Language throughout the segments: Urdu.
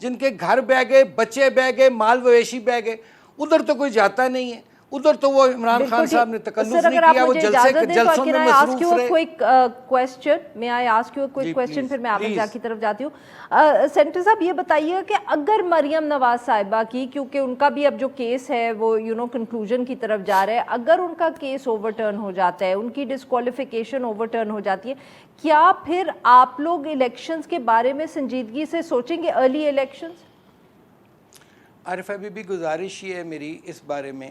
جن کے گھر بہ گئے, بچے بہ گئے, مال مویشی بہ گئے, ادھر تو کوئی جاتا نہیں ہے. ادھر تو وہ عمران خان صاحب نے تکلف نہیں کیا, وہ جلسوں میں مصروف رہے. پھر میں عامر جا کی طرف جاتی ہوں. سینیٹر صاحب یہ بتائیے کہ اگر مریم نواز صاحبہ کی, کیونکہ ان کا بھی اب جو کیس ہے وہ کنکلوژن کی طرف جا رہا ہے, اگر ان کا کیس اوور ٹرن ہو جاتا ہے, ان کی ڈسکوالیفیکیشن اوور ٹرن ہو جاتی ہے, کیا پھر آپ لوگ الیکشنز کے بارے میں سنجیدگی سے سوچیں گے, ارلی الیکشنز؟ عارفہ بی بی, گزارش یہ ہے میری اس بارے میں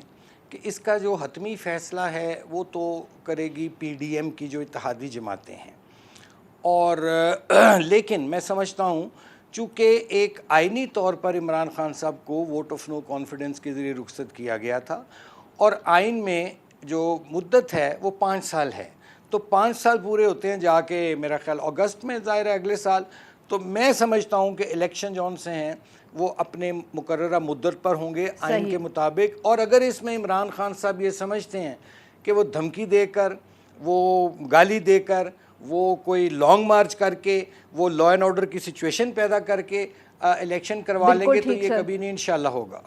کہ اس کا جو حتمی فیصلہ ہے وہ تو کرے گی پی ڈی ایم کی جو اتحادی جماعتیں ہیں, اور لیکن میں سمجھتا ہوں چونکہ ایک آئینی طور پر عمران خان صاحب کو ووٹ آف نو کانفیڈنس کے ذریعے رخصت کیا گیا تھا, اور آئین میں جو مدت ہے وہ 5 سال ہے, تو 5 سال پورے ہوتے ہیں جا کے میرا خیال اگست میں, ظاہر ہے اگلے سال. تو میں سمجھتا ہوں کہ الیکشن جون سے ہیں وہ اپنے مقررہ مدت پر ہوں گے آئین کے مطابق. اور اگر اس میں عمران خان صاحب یہ سمجھتے ہیں کہ وہ دھمکی دے کر, وہ گالی دے کر, وہ کوئی لانگ مارچ کر کے, وہ لا اینڈ آرڈر کی سچویشن پیدا کر کے الیکشن کروا لیں گے, تو یہ کبھی نہیں انشاءاللہ ہوگا.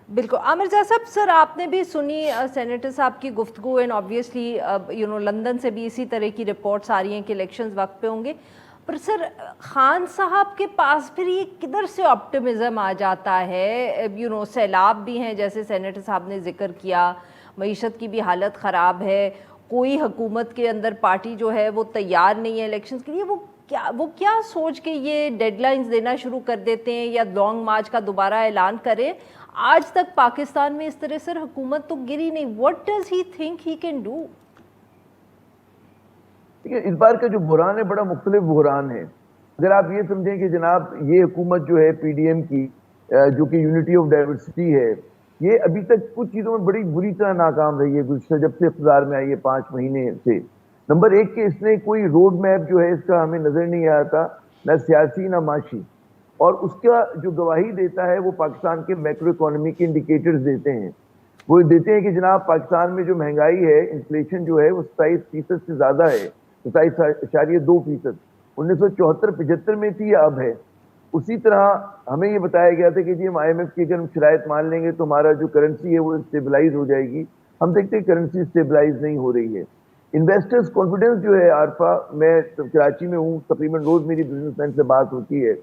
بالکل. عامر جا صاحب, سر آپ نے بھی سنی سینیٹر صاحب کی گفتگو, اینڈ آبویسلی لندن سے بھی اسی طرح کی رپورٹس آ رہی ہیں کہ الیکشنز وقت پہ ہوں گے, پر سر خان صاحب کے پاس پھر یہ کدھر سے آپٹیمزم آ جاتا ہے؟ سیلاب بھی ہیں جیسے سینیٹر صاحب نے ذکر کیا, معیشت کی بھی حالت خراب ہے, کوئی حکومت کے اندر پارٹی جو ہے وہ تیار نہیں ہے الیکشنز کے لیے, وہ کیا سوچ کے یہ ڈیڈ لائنز دینا شروع کر دیتے ہیں یا لانگ مارچ کا دوبارہ اعلان کریں؟ آج تک پاکستان میں اس طرح سر حکومت تو گری نہیں. What does he think he can do? اس بار کا جو بحران ہے بڑا مختلف بحران ہے. اگر آپ یہ سمجھیں کہ جناب یہ حکومت جو ہے پی ڈی ایم کی, جو کہ یونٹی آف ڈائیورسٹی ہے, یہ ابھی تک کچھ چیزوں میں بڑی بری طرح ناکام رہی ہے گزشتہ جب سے اقتدار میں آئی ہے 5 مہینے سے. نمبر 1 کہ اس نے کوئی روڈ میپ جو ہے اس کا ہمیں نظر نہیں آیا تھا, نہ سیاسی نہ معاشی, اور اس کا جو گواہی دیتا ہے وہ پاکستان کے میکرو اکانومی کے انڈیکیٹرز دیتے ہیں. وہ دیتے ہیں کہ جناب پاکستان میں جو مہنگائی ہے, انفلیشن جو ہے وہ 27% سے زیادہ ہے, 27.2%. 1974-75 میں تھی یا اب ہے. اسی طرح ہمیں یہ بتایا گیا تھا کہ جی ہم آئی ایم ایف کی اگر ہم شرائط مان لیں گے تو ہمارا جو کرنسی ہے وہ اسٹیبلائز ہو جائے گی. ہم دیکھتے ہیں کرنسی اسٹیبلائز نہیں ہو رہی ہے. انویسٹرز کانفیڈنس جو ہے عارفہ, میں کراچی میں ہوں, تقریباً روز میری بزنس مین سے بات ہوتی ہے,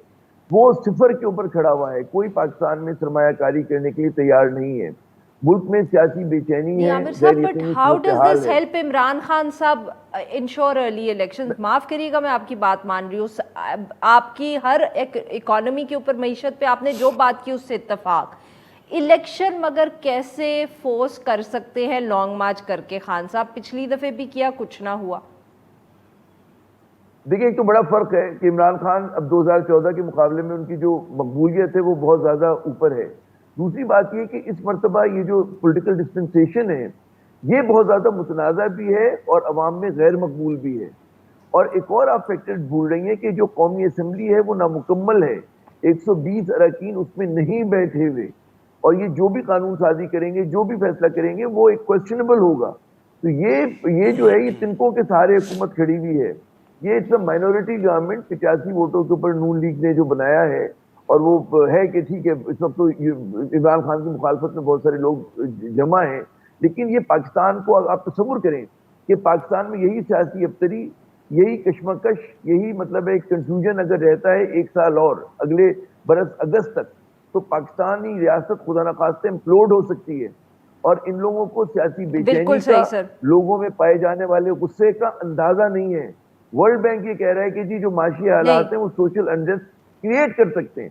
وہ 0 کے اوپر کھڑا ہوا ہے. کوئی پاکستان میں سرمایہ کاری کرنے کے لیے تیار نہیں ہے. ملک میں سیاسی بے چینی ہے. But how does this help Imran Khan صاحب انشور ارلی الیکشن؟ معاف کریے گا میں آپ کی بات مان رہی ہوں, آپ کی ہر ایک اکانومی کے اوپر, معیشت پہ آپ نے جو بات کی اس سے اتفاق, الیکشن مگر کیسے فورس کر سکتے ہیں لانگ مارچ کر کے؟ خان صاحب پچھلی دفعہ بھی کیا, کچھ نہ ہوا. دیکھیں ایک تو بڑا فرق ہے کہ عمران خان اب 2014 کے مقابلے میں ان کی جو مقبولیت ہے وہ بہت زیادہ اوپر ہے. دوسری بات یہ کہ اس مرتبہ یہ جو پولیٹیکل ڈسپنسیشن ہے یہ بہت زیادہ متنازع بھی ہے اور عوام میں غیر مقبول بھی ہے. اور ایک اور آپ فیکٹر بھول رہی ہیں کہ جو قومی اسمبلی ہے وہ نامکمل ہے, 120 اراکین اس میں نہیں بیٹھے ہوئے, اور یہ جو بھی قانون سازی کریں گے, جو بھی فیصلہ کریں گے وہ ایک کویسچنیبل ہوگا. تو یہ جو ہے یہ تنکوں کے سہارے حکومت کھڑی ہوئی ہے. یہ اٹس اے مائنورٹی گورنمنٹ, 85 ووٹوں کے اوپر نون لیگ نے جو بنایا ہے, اور وہ ہے کہ ٹھیک ہے اس وقت تو عمران خان کی مخالفت میں بہت سارے لوگ جمع ہیں, لیکن یہ پاکستان کو آپ تصور کریں کہ پاکستان میں یہی سیاسی ابتری, یہی کشمکش, یہی مطلب ایک کنفیوژن اگر رہتا ہے 1 سال اور اگلے برس اگست تک, تو پاکستانی ریاست خدا نخواستہ امپلوڈ ہو سکتی ہے. اور ان لوگوں کو سیاسی بے چینی کا, لوگوں میں پائے جانے والے غصے کا اندازہ نہیں ہے. ورلڈ بینک یہ کہہ رہا ہے کہ جی جو معاشی حالات ہیں وہ سوشل انریسٹ کریٹ کر سکتے ہیں.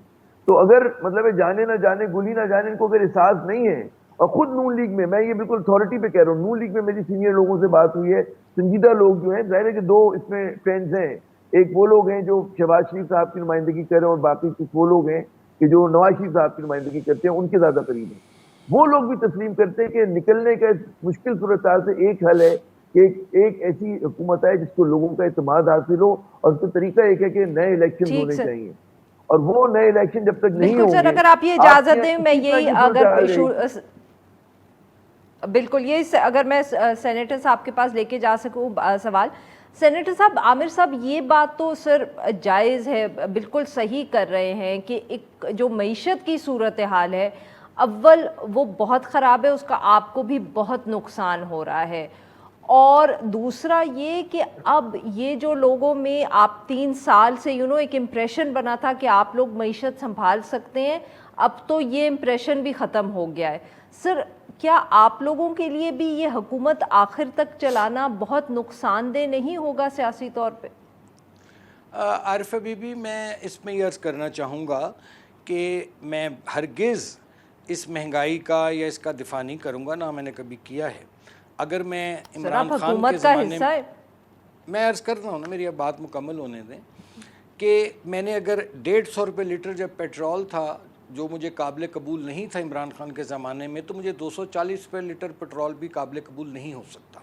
تو اگر مطلب جانے نہ جانے, گلی نہ جانے, ان کو اگر احساس نہیں ہے, اور خود نون لیگ میں, میں یہ بالکل اتھارٹی پہ کہہ رہا ہوں, نون لیگ میں میری سینئر لوگوں سے بات ہوئی ہے, سنجیدہ لوگ جو ہیں, ظاہر ہے کہ 2 اس میں ٹرینڈز ہیں. ایک وہ لوگ ہیں جو شہباز شریف صاحب کی نمائندگی کر رہے ہیں, اور باقی کچھ وہ لوگ ہیں کہ جو نواز شریف صاحب کی نمائندگی کرتے ہیں, ان کے زیادہ قریب ہیں. وہ لوگ بھی تسلیم کرتے ہیں کہ نکلنے کا مشکل صورتحال سے ایک حل ہے کہ ایک ایسی حکومت ہے جس کو لوگوں کا اعتماد حاصل ہو, اور اس کا طریقہ ایک ہے کہ نئے الیکشن ہونے چاہیے. اور وہ نئے الیکشن جب تک نہیں ہوں گے, اگر آپ یہ اجازت دیں میں یہی بالکل یہ اگر میں سینیٹر صاحب کے پاس لے کے جا سکوں سوال, سینیٹر صاحب، عامر صاحب، یہ بات تو سر جائز ہے، بالکل صحیح کر رہے ہیں کہ ایک جو معیشت کی صورتحال ہے اول وہ بہت خراب ہے، اس کا آپ کو بھی بہت نقصان ہو رہا ہے، اور دوسرا یہ کہ اب یہ جو لوگوں میں آپ 3 سال سے ایک امپریشن بنا تھا کہ آپ لوگ معیشت سنبھال سکتے ہیں، اب تو یہ امپریشن بھی ختم ہو گیا ہے۔ سر، کیا آپ لوگوں کے لیے بھی یہ حکومت آخر تک چلانا بہت نقصان دہ نہیں ہوگا سیاسی طور پہ؟ عارفہ بی بی، میں اس میں یہ عرض کرنا چاہوں گا کہ میں ہرگز اس مہنگائی کا یا اس کا دفاع نہیں کروں گا، نہ میں نے کبھی کیا ہے۔ اگر میں عمران خان کے زمانے میں عرض کرتا ہوں نا، میری اب بات مکمل ہونے دیں، کہ میں نے اگر 150 روپے لیٹر جب پیٹرول تھا جو مجھے قابل قبول نہیں تھا عمران خان کے زمانے میں، تو مجھے 240 روپے لیٹر پیٹرول بھی قابل قبول نہیں ہو سکتا۔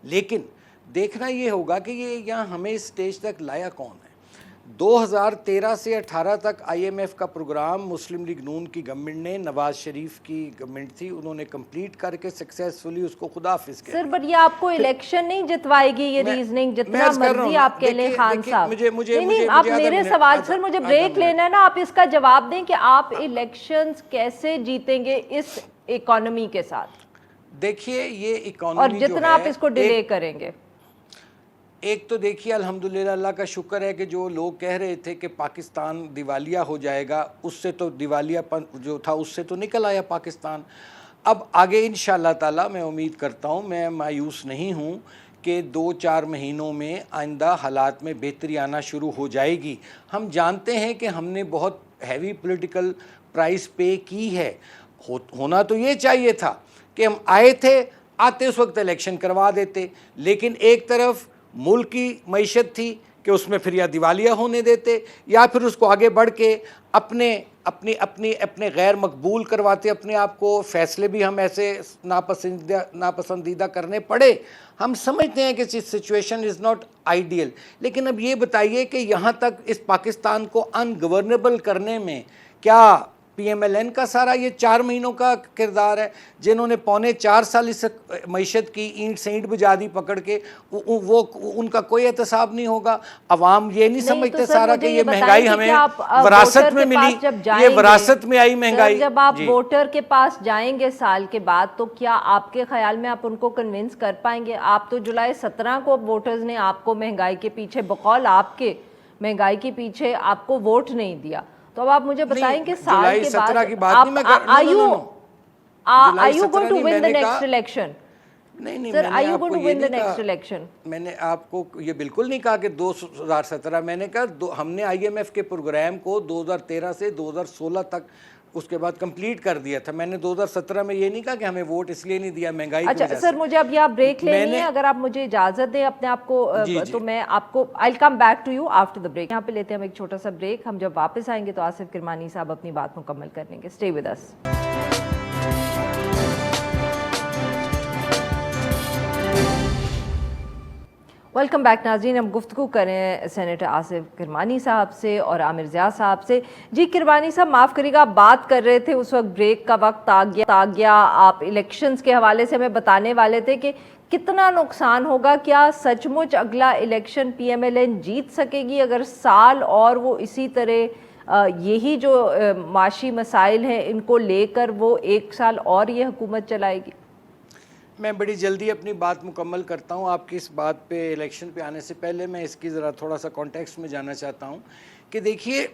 لیکن دیکھنا یہ ہوگا کہ یہ یہاں ہمیں اس سٹیج تک لایا کون ہے۔ 2013 سے 18 تک آئی ایم ایف کا پروگرام مسلم لیگ نون کی گورنمنٹ نے، نواز شریف کی گورنمنٹ تھی، انہوں نے کمپلیٹ کر کے سکسیسفلی اس کو خدا حافظ کیا۔ سر بٹ یہ آپ کو الیکشن نہیں جتوائے گی، یہ ریزننگ جتنا مرضی آپ کہہ لیں خان صاحب۔ نہیں، آپ میرے سوال، سر مجھے بریک لینا ہے نا، آپ اس کا جواب دیں کہ آپ الیکشنز کیسے جیتیں گے اس اکانومی کے ساتھ؟ دیکھیے یہ اکانومی اور جتنا آپ اس کو ڈیلے کریں گے، ایک تو دیکھیے الحمدللہ اللہ کا شکر ہے کہ جو لوگ کہہ رہے تھے کہ پاکستان دیوالیہ ہو جائے گا، اس سے تو دیوالیہ پن جو تھا اس سے تو نکل آیا پاکستان۔ اب آگے انشاءاللہ تعالی میں امید کرتا ہوں، میں مایوس نہیں ہوں کہ 2-4 مہینوں میں آئندہ حالات میں بہتری آنا شروع ہو جائے گی۔ ہم جانتے ہیں کہ ہم نے بہت ہیوی پولیٹیکل پرائس پے کی ہے، ہونا تو یہ چاہیے تھا کہ ہم آئے تھے، آتے اس وقت الیکشن کروا دیتے، لیکن ایک طرف ملک کی معیشت تھی کہ اس میں پھر یا دیوالیہ ہونے دیتے یا پھر اس کو آگے بڑھ کے اپنے غیر مقبول کرواتے، اپنے آپ کو فیصلے بھی ہم ایسے ناپسندیدہ کرنے پڑے۔ ہم سمجھتے ہیں کہ سچویشن از ناٹ آئیڈیل، لیکن اب یہ بتائیے کہ یہاں تک اس پاکستان کو ان گورنیبل کرنے میں کیا پی ایم ایل این کا سارا یہ 4 مہینوں کا کردار ہے، جنہوں نے 4.25 سال اس معیشت کی اینٹ سے اینٹ بجا دی پکڑ کے، وہ ان کا کوئی احتساب نہیں ہوگا؟ عوام یہ نہیں سمجھتے سارا کہ یہ مہنگائی ہمیں وراثت میں ملی، یہ وراثت میں آئی مہنگائی۔ جب آپ ووٹر کے پاس جائیں گے سال کے بعد، تو کیا آپ کے خیال میں آپ ان کو کنونس کر پائیں گے؟ آپ تو جولائی 17 کو ووٹرز نے آپ کو مہنگائی کے پیچھے، بقول آپ کے مہنگائی کے پیچھے آپ کو ووٹ نہیں دیا، تو اب آپ مجھے بتائیں کہ سال کے بعد are you going to win the next election؟ نہیں، Sir, are you going to win the next election؟ میں نے آپ کو یہ بالکل نہیں کہا کہ 2017، میں نے کہا ہم نے آئی ایم ایف کے پروگرام کو 2013 سے 2016 تک اس کے بعد کمپلیٹ کر دیا تھا۔ میں نے 2017 میں یہ نہیں کہا کہ ہمیں ووٹ اس لیے نہیں دیا مہنگائی کی وجہ سے۔ اچھا سر، مجھے اب یہاں بریک لینی ہے، اگر آپ مجھے اجازت دیں اپنے آپ کو، تو میں آپ کو I'll come back to you after the break۔ یہاں پہ لیتے ہیں ہم ایک چھوٹا سا بریک، ہم جب واپس آئیں گے تو آصف کرمانی صاحب اپنی بات مکمل کر لیں گے۔ Stay with us۔ Welcome back ناظرین، ہم گفتگو کریں سینیٹر آصف کرمانی صاحب سے اور عامر ضیاء صاحب سے۔ جی کرمانی صاحب، معاف کریے گا، آپ بات کر رہے تھے، اس وقت بریک کا وقت آ گیا، آپ الیکشنز کے حوالے سے ہمیں بتانے والے تھے کہ کتنا نقصان ہوگا، کیا سچ مچ اگلا election P M L N جیت سکے گی اگر سال اور وہ اسی طرح یہی جو معاشی مسائل ہیں ان کو لے کر وہ 1 سال اور یہ حکومت چلائے گی؟ میں بڑی جلدی اپنی بات مکمل کرتا ہوں۔ آپ کی اس بات پہ، الیکشن پہ آنے سے پہلے میں اس کی ذرا تھوڑا سا کانٹیکسٹ میں جانا چاہتا ہوں کہ دیکھیے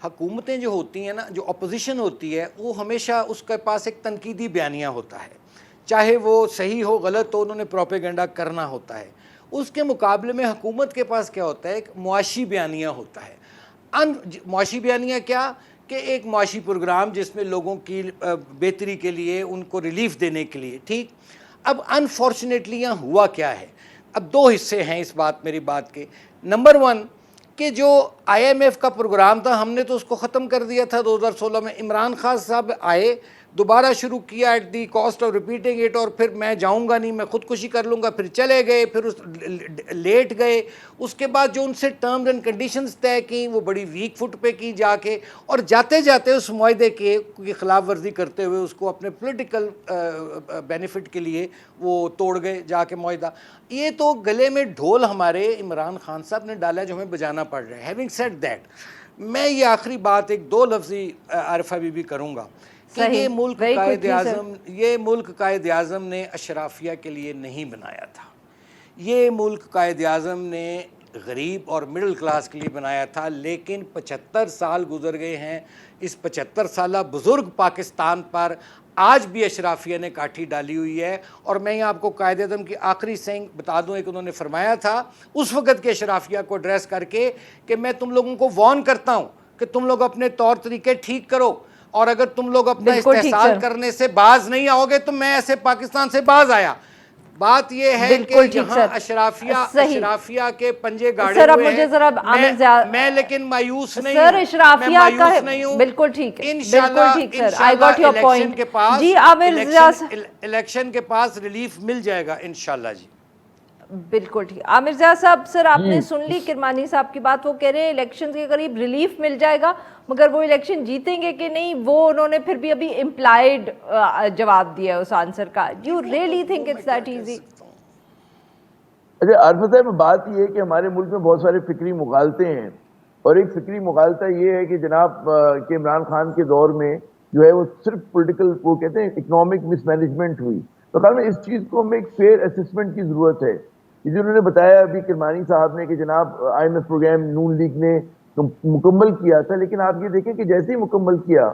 حکومتیں جو ہوتی ہیں نا، جو اپوزیشن ہوتی ہے، وہ ہمیشہ اس کے پاس ایک تنقیدی بیانیہ ہوتا ہے، چاہے وہ صحیح ہو غلط ہو، انہوں نے پروپیگنڈا کرنا ہوتا ہے۔ اس کے مقابلے میں حکومت کے پاس کیا ہوتا ہے؟ ایک معاشی بیانیہ ہوتا ہے۔ معاشی بیانیہ کیا کہ ایک معاشی پروگرام جس میں لوگوں کی بہتری کے لیے، ان کو ریلیف دینے کے لیے، ٹھیک۔ اب انفارچونیٹلی یہاں ہوا کیا ہے؟ اب 2 حصے ہیں اس میری بات کے۔ نمبر 1 کہ جو آئی ایم ایف کا پروگرام تھا، ہم نے تو اس کو ختم کر دیا تھا 2016 میں۔ عمران خان صاحب آئے، دوبارہ شروع کیا at the cost of repeating it, اور پھر میں جاؤں گا نہیں، میں خودکشی کر لوں گا، پھر چلے گئے، پھر لیٹ گئے. اس کے بعد جو ان سے ٹرمز اینڈ کنڈیشنز طے کی وہ بڑی ویک فٹ پہ کی جا کے، اور جاتے جاتے اس معاہدے کی خلاف ورزی کرتے ہوئے اس کو اپنے پولیٹیکل بینیفٹ کے لیے وہ توڑ گئے جا کے معاہدہ. یہ تو گلے میں ڈھول ہمارے عمران خان صاحب نے ڈالا جو ہمیں بجانا پڑ رہا ہے. ہیونگ سیڈ دیٹ، میں یہ آخری بات ایک 2 لفظی عارفہ بی کروں گا کہ یہ ملک قائد اعظم نے اشرافیہ کے لیے نہیں بنایا تھا. یہ ملک قائد اعظم نے غریب اور مڈل کلاس کے لیے بنایا تھا. لیکن 75 سال گزر گئے ہیں، اس 75 سالہ بزرگ پاکستان پر آج بھی اشرافیہ نے کاٹھی ڈالی ہوئی ہے. اور میں آپ کو قائد اعظم کی آخری سینگ بتا دوں، ایک انہوں نے فرمایا تھا اس وقت کے اشرافیہ کو ایڈریس کر کے کہ میں تم لوگوں کو وارن کرتا ہوں کہ تم لوگ اپنے طور طریقے ٹھیک کرو، اور اگر تم لوگ اپنا استحصال کرنے سے باز نہیں آؤ گے تو میں ایسے پاکستان سے باز آیا. بات یہ ہے کہ یہاں اشرافیہ کے پنجے گاڑے ہوئے ہیں. میں لیکن مایوس نہیں ہوں، میں مایوس نہیں ہوں. بالکل ٹھیک ہے، انشاءاللہ الیکشن کے پاس ریلیف مل جائے گا انشاءاللہ. جی بالکل ٹھیک. عامر ضیاء صاحب، سر آپ نے سن لی کرمانی صاحب کی بات. وہ کہہ رہے ہیں الیکشن کے قریب ریلیف مل جائے گا، مگر وہ الیکشن جیتیں گے کہ نہیں وہ انہوں نے پھر بھی ابھی امپلائیڈ جواب دیا ہے اس آنسر کا. Do you really think it's that easy? اچھا عارفہ صاحب، بات یہ ہے کہ ہمارے ملک میں بہت سارے فکری مغالطے ہیں، اور ایک فکری مغالطہ یہ ہے کہ جناب کہ عمران خان کے دور میں جو ہے وہ صرف پولیٹیکل، وہ کہتے ہیں اکنامک مس مینجمنٹ ہوئی. تو خیال میں اس چیز کو ہمیں ایک فیئر اسسمنٹ کی ضرورت ہے. یہ جو انہوں نے بتایا ابھی کرمانی صاحب نے کہ جناب I M F program Noon League نے مکمل کیا تھا، لیکن آپ یہ دیکھیں کہ جیسے ہی مکمل کیا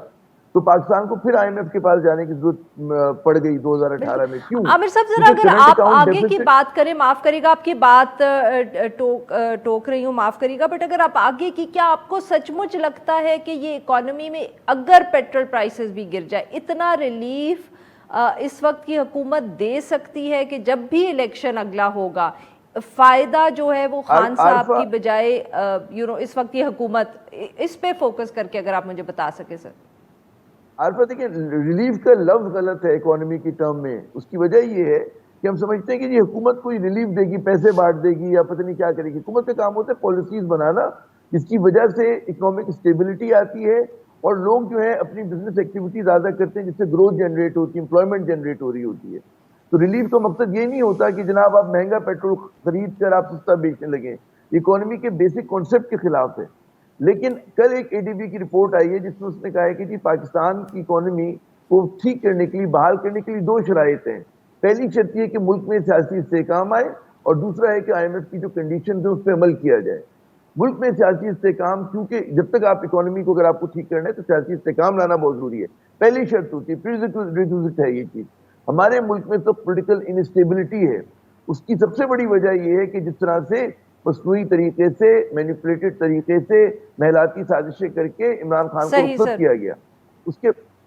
تو پاکستان کو پھر آئی ایم ایف کے پاس جانے کی ضرورت پڑ گئی 2018 میں. کیوں؟ عامر صاحب ذرا اگر آپ آگے کی بات کریں، معاف کریے گا آپ کی بات ٹوک رہی ہوں، معاف کریے گا، بٹ اگر آپ آگے کی، کیا آپ کو سچ مچ لگتا ہے کہ یہ اکانومی میں اگر پیٹرول پرائسز بھی گر جائے اتنا ریلیف اس وقت کی حکومت دے سکتی ہے کہ جب بھی الیکشن اگلا ہوگا فائدہ جو ہے وہ خان صاحب کی بجائے اس وقت یہ حکومت اس پہ فوکس کر کے اگر آپ مجھے بتا سکے سر؟ عارفہ دیکھیں، ریلیف کا لفظ غلط ہے اکانومی کی ٹرم میں. اس کی وجہ یہ ہے کہ ہم سمجھتے ہیں کہ یہ حکومت کوئی ریلیف دے گی، پیسے بانٹ دے گی یا پتہ نہیں کیا کرے گی. حکومت کا کام ہوتا ہے پالیسیز بنانا جس کی وجہ سے اکنامک اسٹیبلٹی آتی ہے اور لوگ جو ہے اپنی بزنس ایکٹیویٹی زیادہ کرتے ہیں، جس سے گروتھ جنریٹ ہوتی ہے، امپلائمنٹ جنریٹ ہو رہی ہوتی ہے. تو ریلیف کا مقصد یہ نہیں ہوتا کہ جناب آپ مہنگا پیٹرول خرید کر آپ سستا بیچنے لگیں. اکانومی کے بیسک کانسیپٹ کے خلاف ہے. لیکن کل ایک اے ڈی بی کی رپورٹ آئی ہے جس میں اس نے کہا ہے کہ جی پاکستان کی اکانومی کو ٹھیک کرنے کے لیے، بحال کرنے کے لیے 2 شرائط ہیں. پہلی شرط یہ کہ ملک میں سیاسی استحکام آئے، اور دوسرا ہے کہ آئی ایم ایف کی جو کنڈیشنز ہیں اس پہ عمل کیا جائے. ملک میں سیاسی استحکام، کیونکہ جب تک آپ اکانومی کو اگر آپ کو ٹھیک کرنا ہے تو سیاسی استحکام لانا بہت ضروری ہے. پہلی شرط ہوتی ہے، ہے یہ چیز. ہمارے ملک میں تو پولیٹیکل انسٹیبلٹی ہے. اس کی سب سے بڑی وجہ یہ ہے کہ جس طرح سے مصنوعی طریقے سے، مینیپولیٹڈ طریقے سے محلاتی سازشیں کر کے عمران خان کو رخصت کیا گیا.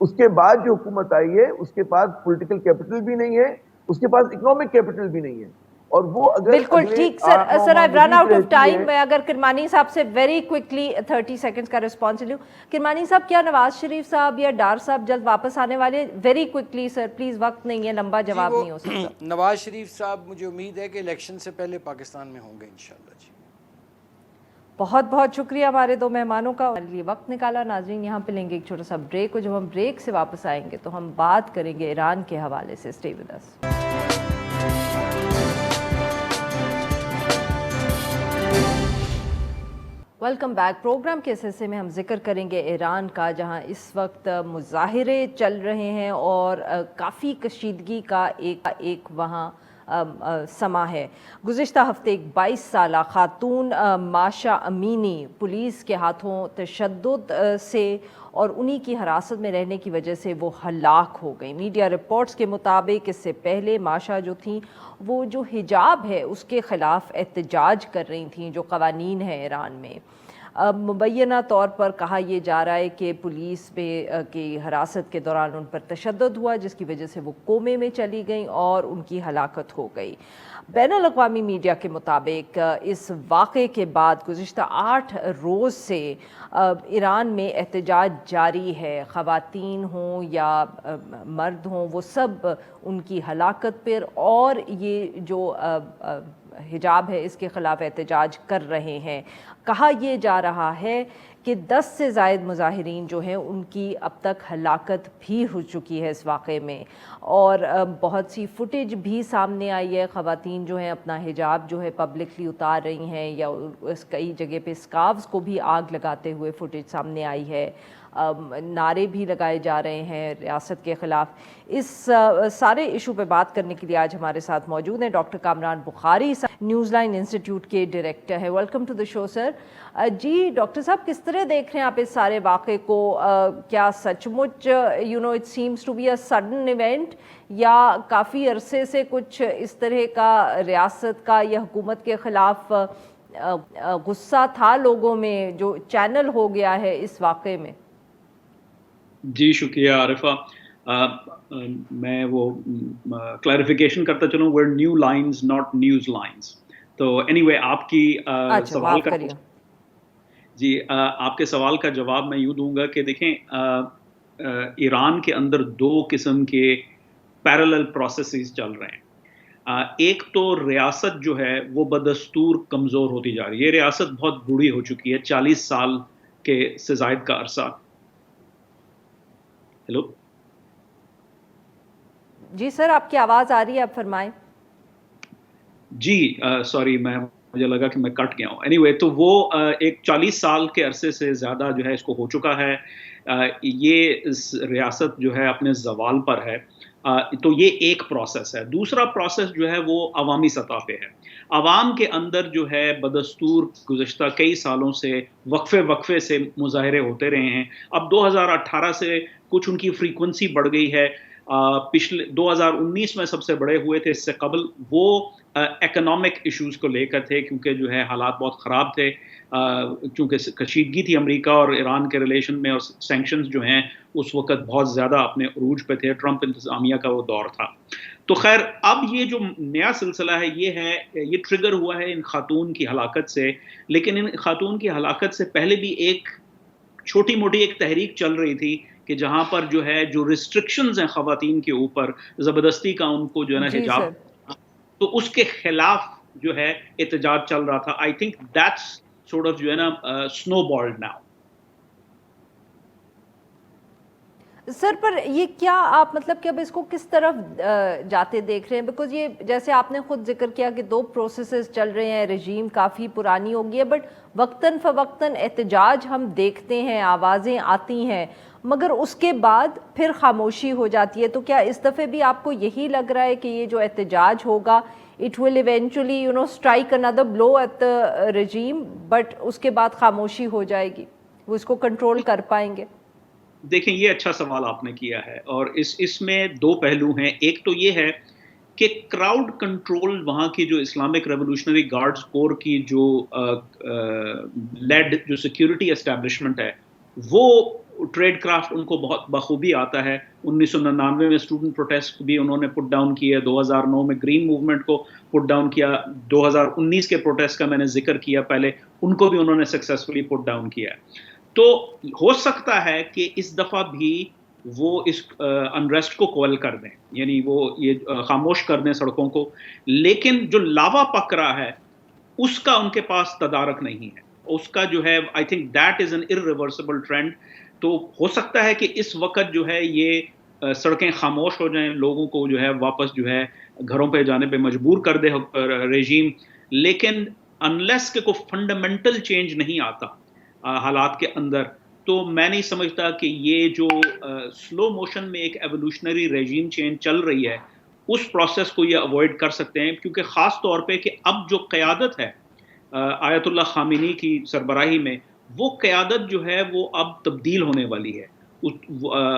اس کے بعد جو حکومت آئی ہے اس کے پاس پولیٹیکل کیپٹل بھی نہیں ہے، اس کے پاس اکنامک کیپٹل بھی نہیں ہے. اور وہ اگر بالکل ٹھیک سر. سر آئی رن آؤٹ آف ٹائم. میں اگر کرمانی صاحب سے ویری کوئکلی 30 سیکنڈز کا رسپانس لوں. کرمانی صاحب، کیا نواز شریف صاحب یا ڈار صاحب جلد واپس آنے والے؟ ویری کوئکلی سر پلیز، وقت نہیں ہے، لمبا جواب نہیں ہو سکتا. نواز شریف صاحب مجھے امید ہے کہ الیکشن سے پہلے پاکستان میں ہوں گے انشاءاللہ. جی بہت بہت شکریہ ہمارے 2 مہمانوں کا لیے وقت نکالا. ناظرین یہاں پہ لیں گے ایک چھوٹا سا بریک، اور جب ہم بریک سے واپس آئیں گے تو ہم بات کریں گے ایران کے حوالے سے. Stay with us. Welcome back. Program کے اس حصے میں ہم ذکر کریں گے ایران کا، جہاں اس وقت مظاہرے چل رہے ہیں اور کافی کشیدگی کا ایک وہاں سما ہے. گزشتہ ہفتے ایک 22 سالہ خاتون ماشا امینی پولیس کے ہاتھوں تشدد سے اور انہی کی حراست میں رہنے کی وجہ سے وہ ہلاک ہو گئی. میڈیا رپورٹس کے مطابق اس سے پہلے ماشا جو تھیں وہ جو حجاب ہے اس کے خلاف احتجاج کر رہی تھیں، جو قوانین ہیں ایران میں. مبینہ طور پر کہا یہ جا رہا ہے کہ پولیس میں کی حراست کے دوران ان پر تشدد ہوا، جس کی وجہ سے وہ کومے میں چلی گئیں اور ان کی ہلاکت ہو گئی۔ بین الاقوامی میڈیا کے مطابق اس واقعے کے بعد گزشتہ 8 روز سے ایران میں احتجاج جاری ہے، خواتین ہوں یا مرد ہوں وہ سب ان کی ہلاکت پر اور یہ جو حجاب ہے اس کے خلاف احتجاج کر رہے ہیں۔ کہا یہ جا رہا ہے کہ 10 سے زائد مظاہرین جو ہیں ان کی اب تک ہلاکت بھی ہو چکی ہے اس واقعے میں، اور بہت سی فوٹیج بھی سامنے آئی ہے، خواتین جو ہیں اپنا حجاب جو ہے پبلکلی اتار رہی ہیں یا کئی جگہ پہ اسکارفز کو بھی آگ لگاتے ہوئے فوٹیج سامنے آئی ہے، نعرے بھی لگائے جا رہے ہیں ریاست کے خلاف۔ اس سارے ایشو پہ بات کرنے کے لیے آج ہمارے ساتھ موجود ہیں doctor Kamran Bukhari, News Line Institute کے ڈائریکٹر ہے۔ Welcome to the show sir. جی ڈاکٹر صاحب، کس طرح دیکھ رہے ہیں آپ اس سارے واقعے کو؟ کیا سچ مچ it seems to be a sudden event, یا کافی عرصے سے کچھ اس طرح کا ریاست کا یا حکومت کے خلاف غصہ تھا لوگوں میں جو چینل ہو گیا ہے اس واقعے میں؟ جی شکریہ عارفہ۔ میں وہ کلیریفیکیشن کرتا چلوں، we're new lines not news lines۔ تو اینی وے آپ کی سوال کا جی آپ کے سوال کا جواب میں یوں دوں گا کہ دیکھیں ایران کے اندر 2 قسم کے پیرالل پروسیسز چل رہے ہیں۔ ایک تو ریاست جو ہے وہ بدستور کمزور ہوتی جا رہی ہے۔ یہ ریاست بہت بوڑھی ہو چکی ہے، 40 سال کے سے زائد کا عرصہ۔ ہیلو جی سر، آپ کی آواز آ رہی ہے، آپ فرمائیں۔ جی سوری، مجھے لگا کہ میں کٹ گیا ہوں۔ اینی وے، تو وہ ایک 40 سال کے عرصے سے زیادہ جو ہے اس کو ہو چکا ہے۔ یہ ریاست جو ہے اپنے زوال پر ہے۔ تو یہ ایک پروسیس ہے۔ دوسرا پروسیس جو ہے وہ عوامی سطح پہ ہے۔ عوام کے اندر جو ہے بدستور گزشتہ کئی سالوں سے وقفے سے مظاہرے ہوتے رہے ہیں۔ اب 2018 سے کچھ ان کی فریکوینسی بڑھ گئی ہے۔ پچھلے 2019 میں سب سے بڑے ہوئے تھے، اس سے قبل وہ اکنامک ایشوز کو لے کر تھے، کیونکہ جو ہے حالات بہت خراب تھے، کیونکہ کشیدگی تھی امریکہ اور ایران کے ریلیشن میں، اور سینکشنز جو ہیں اس وقت بہت زیادہ اپنے عروج پہ تھے، ٹرمپ انتظامیہ کا وہ دور تھا۔ تو خیر، اب یہ جو نیا سلسلہ ہے یہ ٹریگر ہوا ہے ان خاتون کی ہلاکت سے، لیکن ان خاتون کی ہلاکت سے پہلے بھی ایک چھوٹی موٹی ایک تحریک چل رہی تھی کہ جہاں پر جو ہے جو ریسٹرکشنز ہیں خواتین کے اوپر، زبردستی کا ان کو جو ہے نا حجاب، تو اس کے خلاف جو ہے احتجاج چل رہا تھا۔ I think that's sort of جو ہے نا سنو بالڈ ناؤ۔ سر، پر یہ کیا آپ مطلب کہ اب اس کو کس طرف جاتے دیکھ رہے ہیں؟ بیکاز یہ جیسے آپ نے خود ذکر کیا کہ 2 پروسیسز چل رہے ہیں، رجیم کافی پرانی ہو گئی ہے، بٹ وقتاً فوقتاً احتجاج ہم دیکھتے ہیں، آوازیں آتی ہیں، مگر اس کے بعد پھر خاموشی ہو جاتی ہے۔ تو کیا اس دفعہ بھی آپ کو یہی لگ رہا ہے کہ یہ جو احتجاج ہوگا it will eventually strike another blow at the regime، but اس کے بعد خاموشی ہو جائے گی، وہ اس کو کنٹرول کر پائیں گے؟ دیکھیں، یہ اچھا سوال آپ نے کیا ہے، اور اس میں 2 پہلو ہیں۔ ایک تو یہ ہے کہ کراؤڈ کنٹرول، وہاں کی جو اسلامک ریولوشنری گارڈز کور کی جو لیڈ جو سیکیورٹی اسٹیبلشمنٹ ہے، وہ ٹریڈ کرافٹ ان کو بہت بخوبی آتا ہے۔ 1999 میں اسٹوڈنٹ پروٹیسٹ بھی انہوں نے پٹ ڈاؤن کیا، 2009 میں گرین موومنٹ کو پٹ ڈاؤن کیا، 2019 کے پروٹیسٹ کا میں نے ذکر کیا پہلے، ان کو بھی انہوں نے سکسیسفلی پٹ ڈاؤن کیا ہے۔ تو ہو سکتا ہے کہ اس دفعہ بھی وہ اس انریسٹ کو کوئل کر دیں، یعنی وہ یہ خاموش کر دیں سڑکوں کو، لیکن جو لاوا پک رہا ہے اس کا ان کے پاس تدارک نہیں ہے، اس کا جو ہے I think that is an irreversible trend. تو ہو سکتا ہے کہ اس وقت جو ہے یہ سڑکیں خاموش ہو جائیں، لوگوں کو جو ہے واپس جو ہے گھروں پہ جانے پہ مجبور کر دے رژیم، لیکن انلیس کہ کوئی فنڈامنٹل چینج نہیں آتا حالات کے اندر، تو میں نہیں سمجھتا کہ یہ جو سلو موشن میں ایک ایوولوشنری ریجیم چینج چل رہی ہے اس پروسیس کو یہ اوائڈ کر سکتے ہیں، کیونکہ خاص طور پہ کہ اب جو قیادت ہے آیت اللہ خامنی کی سربراہی میں، وہ قیادت جو ہے وہ اب تبدیل ہونے والی ہے۔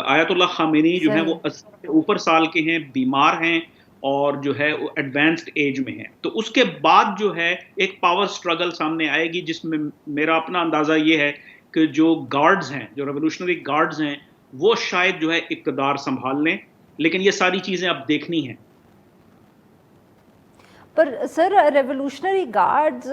آیت اللہ خامنی جو ہے وہ 80 سے اوپر سال کے ہیں، بیمار ہیں، اور جو ہے وہ ایڈوانسڈ ایج میں ہیں. تو اس کے بعد جو ہے ایک پاور سٹرگل سامنے آئے گی جس میں میرا اپنا اندازہ یہ ہے کہ جو گارڈز ہیں, جو ریولوشنری گارڈز ہیں, وہ شاید جو ہے اقتدار سنبھال لیں, لیکن یہ ساری چیزیں اب دیکھنی ہیں. پر سر ریولوشنری گارڈز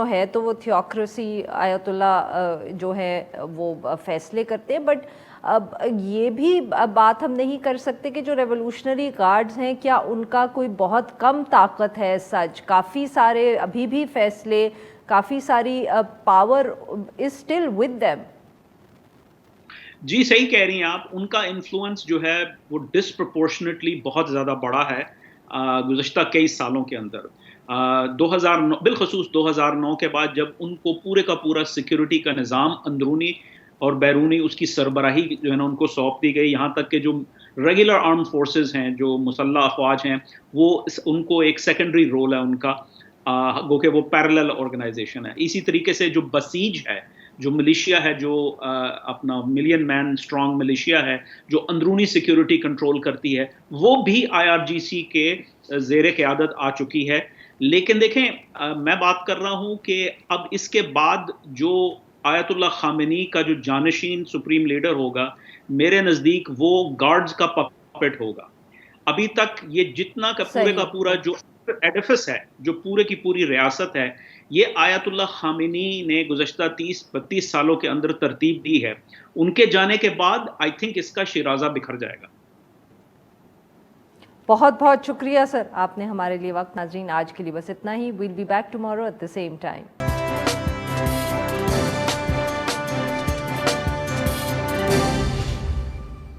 ہے تو وہ تھیوکریسی, آیت اللہ جو ہے وہ فیصلے کرتے ہیں, بٹ اب یہ بھی بات ہم نہیں کر سکتے کہ جو ریولوشنری گارڈز ہیں کیا ان کا کوئی بہت کم طاقت ہے سچ, کافی سارے ابھی بھی فیصلے, کافی ساری power is still with them. جی صحیح کہہ رہی ہیں آپ, ان کا انفلوئنس جو ہے وہ ڈسپرپورشنیٹلی بہت زیادہ بڑا ہے گزشتہ کئی سالوں کے اندر. 2009 بالخصوص 2009 کے بعد جب ان کو پورے کا پورا سیکیورٹی کا نظام اندرونی اور بیرونی اس کی سربراہی جو ہے نا ان کو سونپ دی گئی, یہاں تک کہ جو ریگولر آرم فورسز ہیں, جو مسلح افواج ہیں, وہ ان کو ایک سیکنڈری رول ہے ان کا, گو کہ وہ پیرلل آرگنائزیشن ہے. اسی طریقے سے جو بسیج ہے, جو ملیشیا ہے, جو اپنا ملین مین اسٹرانگ ملیشیا ہے, جو اندرونی سیکیورٹی کنٹرول کرتی ہے, وہ بھی IRGC کے زیر قیادت آ چکی ہے. لیکن دیکھیں میں بات کر رہا ہوں کہ اب اس کے بعد جو آیت اللہ خامنی کا جو جانشین سپریم لیڈر ہوگا, میرے نزدیک وہ گارڈز کا پپٹ ہوگا. ابھی تک یہ جتنا کا پورے کا پورا جو ایڈیفس ہے, جو پورے کی پوری ریاست ہے, یہ آیت اللہ خامنی نے گزشتہ 30-32 سالوں کے اندر ترتیب دی ہے. ان کے جانے کے بعد آئی تھنک اس کا شیرازہ بکھر جائے گا. بہت بہت شکریہ سر, آپ نے ہمارے لیے وقت. ناظرین آج کے لیے بس اتنا ہی. We'll be back tomorrow at the same time.